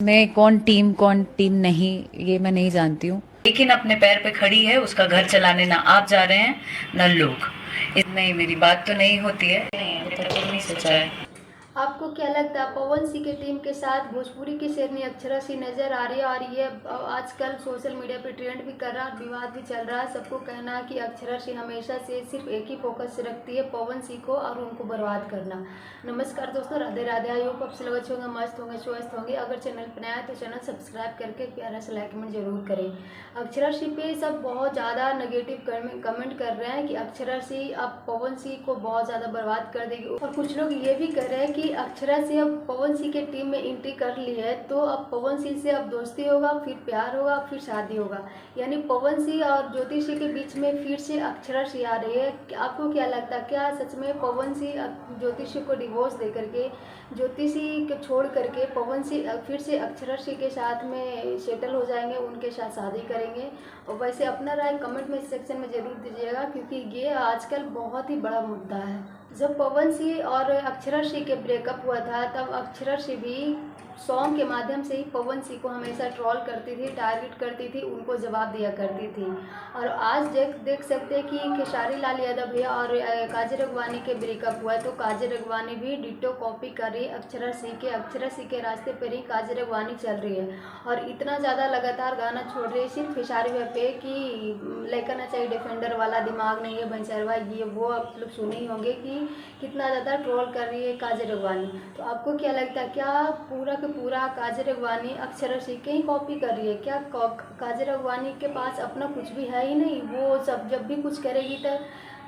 इसमें कौन टीम नहीं, ये मैं नहीं जानती हूँ, लेकिन अपने पैर पे खड़ी है। उसका घर चलाने ना आप जा रहे हैं ना लोग। नहीं, मेरी बात तो नहीं होती है, नहीं अभी तक तो नहीं सोचा है। आपको क्या लगता है पवन सिंह की टीम के साथ भोजपुरी की शेरनी अक्षरा सिंह नजर आ रही है? और ये आजकल सोशल मीडिया पे ट्रेंड भी कर रहा है, विवाद भी चल रहा है। सबको कहना है कि अक्षरा सिंह हमेशा से सिर्फ एक ही फोकस रखती है, पवन सिंह को और उनको बर्बाद करना। नमस्कार दोस्तों, राधे राधे। आई होप आप सब अच्छे होंगे, मस्त होंगे, स्वस्थ होंगे। अगर चैनल पर नया है तो चैनल सब्सक्राइब करके प्यारा सा लाइक कमेंट जरूर करें। अक्षरा सिंह पे सब बहुत ज़्यादा नेगेटिव कमेंट कर रहे हैं कि अक्षरा सिंह अब पवन सिंह को बहुत ज़्यादा बर्बाद कर देगी। और कुछ लोग ये भी कह रहे हैं कि अक्षरा सिंह अब पवन सिंह के टीम में एंट्री कर ली है तो अब पवन सिंह से अब दोस्ती होगा, फिर प्यार होगा, फिर शादी होगा। यानी पवन सिंह और ज्योति सिंह के बीच में फिर से अक्षरा सिंह आ रही है। आपको क्या लगता है, क्या सच में पवन सिंह ज्योति सिंह को डिवोर्स दे करके, ज्योति सिंह को छोड़ करके पवन सिंह फिर से अक्षरा सिंह के साथ में सेटल हो जाएंगे, उनके साथ शादी करेंगे? और वैसे अपना राय कमेंट में सेक्शन में ज़रूर दीजिएगा, क्योंकि ये आजकल बहुत ही बड़ा मुद्दा है। जब पवन सिंह और अक्षरा सिंह के ब्रेकअप हुआ था तब अक्षरा सिंह भी सॉन्ग के माध्यम से ही पवन सिंह को हमेशा ट्रोल करती थी, टारगेट करती थी, उनको जवाब दिया करती थी। और आज देख सकते हैं कि खेसारी लाल यादव भैया और काजल राघवानी के ब्रेकअप हुआ है तो काजल राघवानी भी डिट्टो कॉपी कर रही है अक्षरा सिंह के। अक्षरा सिंह के रास्ते पर ही काजल राघवानी चल रही है और इतना ज़्यादा लगातार गाना छोड़ रही है सिर्फ खेसारी भैया पे कि लेकर ना चाहिए डिफेंडर वाला दिमाग नहीं है बंसरवा, ये वो आप लोग सुने ही होंगे कि कितना ज़्यादा ट्रोल कर रही है काजल राघवानी। तो आपको क्या लगता है, क्या पूरा का पूरा काजल राघवानी अक्षरा सिंह के ही कॉपी कर रही है? क्या काजल राघवानी के पास अपना कुछ भी है ही नहीं? वो सब जब भी कुछ करेगी तो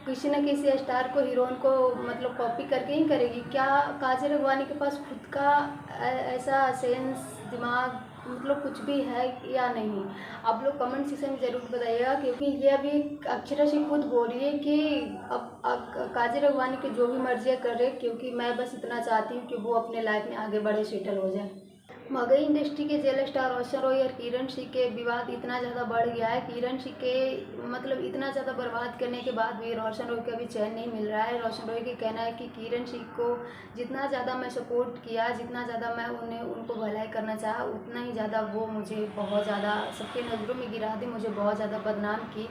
किसी न किसी स्टार को, हीरोइन को मतलब कॉपी करके ही करेगी। क्या काजल राघवानी के पास खुद का ऐसा सेंस, दिमाग, मतलब कुछ भी है या नहीं? आप लोग कमेंट सेक्शन में ज़रूर बताइएगा, क्योंकि ये अभी अक्षरा सिंह खुद बोल रही है कि अब काजल राघवानी की जो भी मर्जी कर रहे, क्योंकि मैं बस इतना चाहती हूँ कि वो अपने लाइफ में आगे बढ़े, सेटल हो जाए। मगही इंडस्ट्री के जेल स्टार रोशन रॉय और किरण सिंह के विवाद इतना ज़्यादा बढ़ गया है। किरण सिंह के मतलब इतना ज़्यादा बर्बाद करने के बाद भी रोशन रॉय का भी चैन नहीं मिल रहा है। रोशन रॉय का कहना है कि किरण सिंह को जितना ज़्यादा मैं सपोर्ट किया, जितना ज़्यादा मैं उनको भलाई करना चाहा, उतना ही ज़्यादा वो मुझे बहुत ज़्यादा सबके नज़रों में गिरा दी, मुझे बहुत ज़्यादा बदनाम की।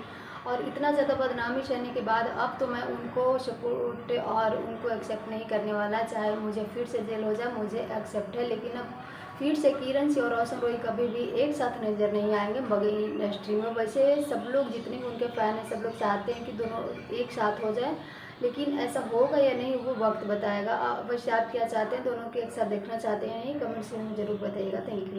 और इतना ज़्यादा बदनामी सहने के बाद अब तो मैं उनको सपोर्ट और उनको एक्सेप्ट नहीं करने वाला, चाहे मुझे फिर से जेल हो जाए, मुझे एक्सेप्ट है। लेकिन अब फिर से किरण सिंह और रोशन रॉय कभी भी एक साथ नज़र नहीं आएंगे मगही इंडस्ट्री में। वैसे सब लोग जितने भी उनके फ़ैन हैं सब लोग चाहते हैं कि दोनों एक साथ हो जाए, लेकिन ऐसा होगा या नहीं वो वक्त बताएगा। वैसे आप क्या चाहते हैं, दोनों के एक साथ देखना चाहते हैं या नहीं? कमेंट में ज़रूर बताइएगा। Thank you.